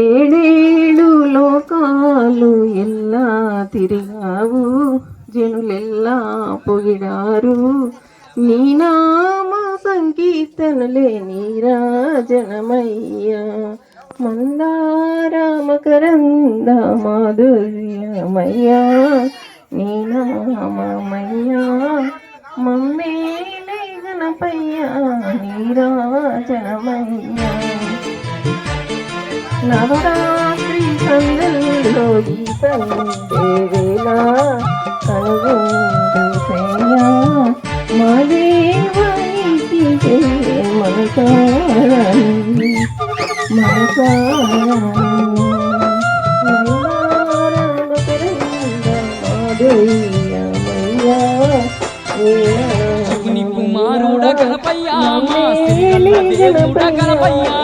ఏడేడు లోకాలు ఎల్లా తిరిగావు, జనులెల్లా పొగిడారు నీ నామ సంకీర్తనలే నీరాజనమయ్యా. మందారామకరంద మాధుర్యమయ్యా నీ నామమయ్యా. మమ్మేలే గణపయ్యా నీరాజనమయ్యా. నవరాత్రి సందల్లో గీతం దేవేలా కనుగొందుకయ్యా. మా దేవానికి మనసారాన్ని శివుని కుమారుడ గణపయ్యా, మా దేవుడ గణపయ్యా,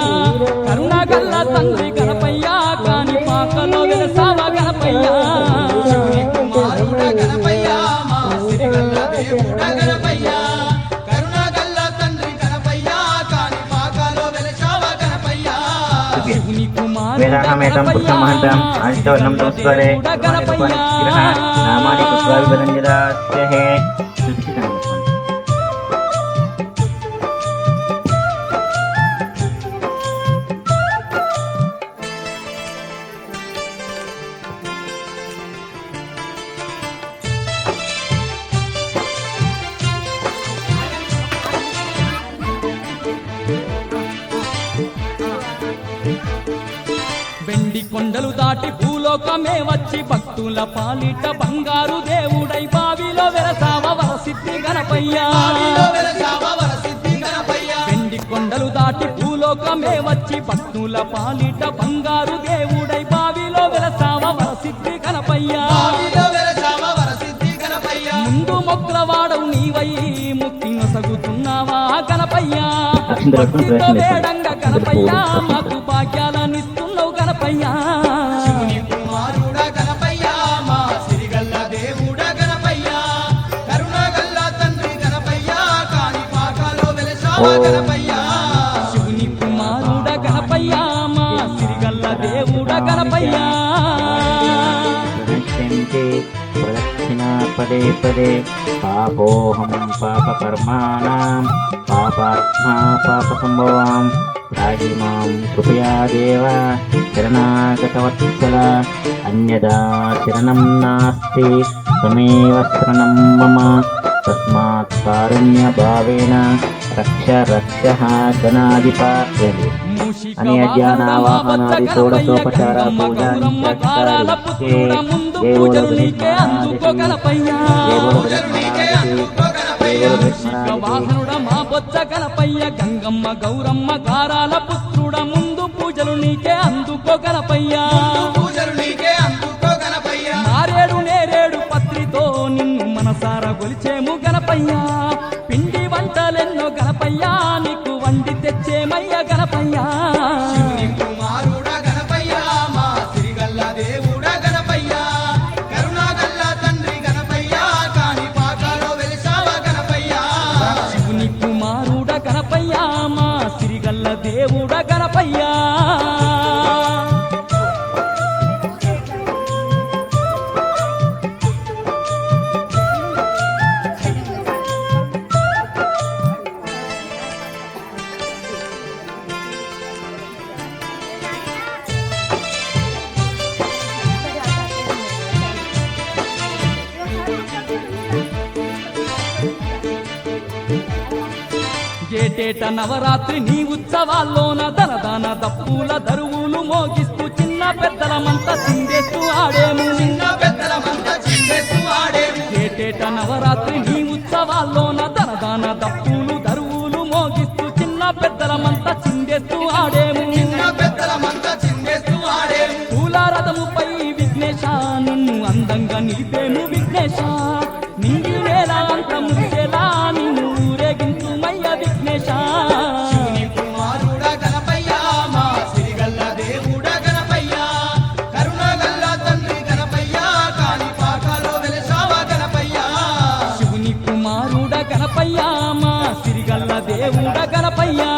కరుణగల్ల తండ్రి గణపయ్యా, కాని పాకలో వెలసావ గణపయ్యా. శివుని కుమారుడ గణపయ్యా, మా సిరిగల్ల దేవుడ గణపయ్యా, కరుణగల్ల తండ్రి గణపయ్యా, కాని పాకలో వెలసావ గణపయ్యా. శివుని కుమారుడ గణపయ్యా, గణపయ్యా వెండి కొండలు దాటి భూలోకమే వచ్చి భక్తుల పాలిట బంగారు దేవుడై బావిలో వెలసావ వరసిద్ధి గణపయ్యా. వెండి కొండలు దాటి భూలోకమే వచ్చి భక్తుల పాలిట బంగారు దేవుడై బావిలో వెలసావ వరసిద్ధి గణపయ్యా. ముందు మొక్కులవాడవు నీవై ముక్తి నొసగుతున్నావా గణపయ్యా. భక్తితో వేడంగా గణపయ్యా, మాకు భాగ్యాలనిస్తున్నావు గణపయ్యా. శివుని కుమారుడ గణపయ్యా, మా సిరిగల్ల దేవుడ గణపయ్యా, కరుణగల్ల తండ్రి గణపయ్యా, కాని పాకలో వెలసావ గణపయ్యా. శివుని కుమారుడ గణపయ్యా, మా సిరిగల్ల దేవుడ గణపయ్యా. ప్రదక్షిణా పదే పదే పాపోహం పాపకర్మాణం పాపాత్మా పాప సంభవాం రాజి మాం కృపయా దేవ శరణాగతవత్సల అన్యదా శరణం నాస్తి త్వమేవ శరణం మమ తస్మాత్ కారుణ్య భావేన రక్ష రక్ష గణాధిప అని అజ్ఞానావాహనాది షోడశోపచార వాహనుడ మా బొచ్చ గణపయ్య, గంగమ్మ గౌరమ్మ గారాల పుత్రుడ, ముందు పూజలు నీకే అందుకో గణపయ్యా. నారేడు నేరేడు పత్రితో నిన్ను మనసారా గొలిచేము గణపయ్యా. పిండి వంటలెన్నో గణపయ్యా, నీకు వండి తెచ్చేమయ్య గణపయ్యా. శివుని కుమారుడ గణపయ్యా, మా సిరిగల్ల దేవుడ గణపయ్యా, కరుణగల్ల తండ్రి గణపయ్యా, కాని పాకలో వెలసావ గణపయ్యా. శివుని కుమారుడ గణపయ్యా, మా సిరిగల్ల దేవుడ గణపయ్యా. ఏటేట నవరాత్రి నీ ఉత్సవాల్లోన దనదాన దప్పుల దరువులు మోగిస్తూ చిన్న పెద్దలమంతా చిందేస్తూ ఆడేము. ఏటేట నవరాత్రి నీ ఉత్సవాల్లోన దనదాన దప్పులు దరువులు మోగిస్తూ చిన్న పెద్దలమంతా చిందేస్తూ ఆడేము. పూల రథముపై విఘ్నేశ నిన్ను అందంగా నిలిపేము విఘ్నేశ. నింగి నేల అంత మురిసేలా నిన్ను ఊరేగించు మయ్య విఘ్నేశ. శివుని కుమారుడ గణపయ్యా, మా సిరిగల్ల దేవుడ గణపయ్యా, కరుణగల్ల తండ్రి గణపయ్యా, కాని పాకలో వెలసావ గణపయ్యా. శివుని కుమారుడ గణపయ్యా, మా సిరిగల్ల దేవుడ గణపయ్యా.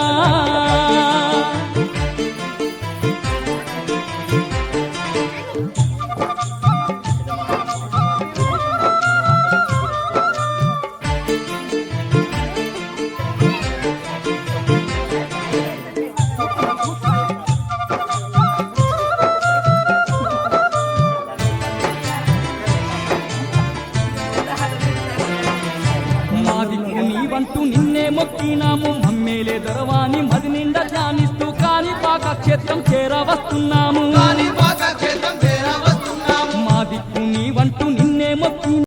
క్షేత్రం చేరవస్తున్నాము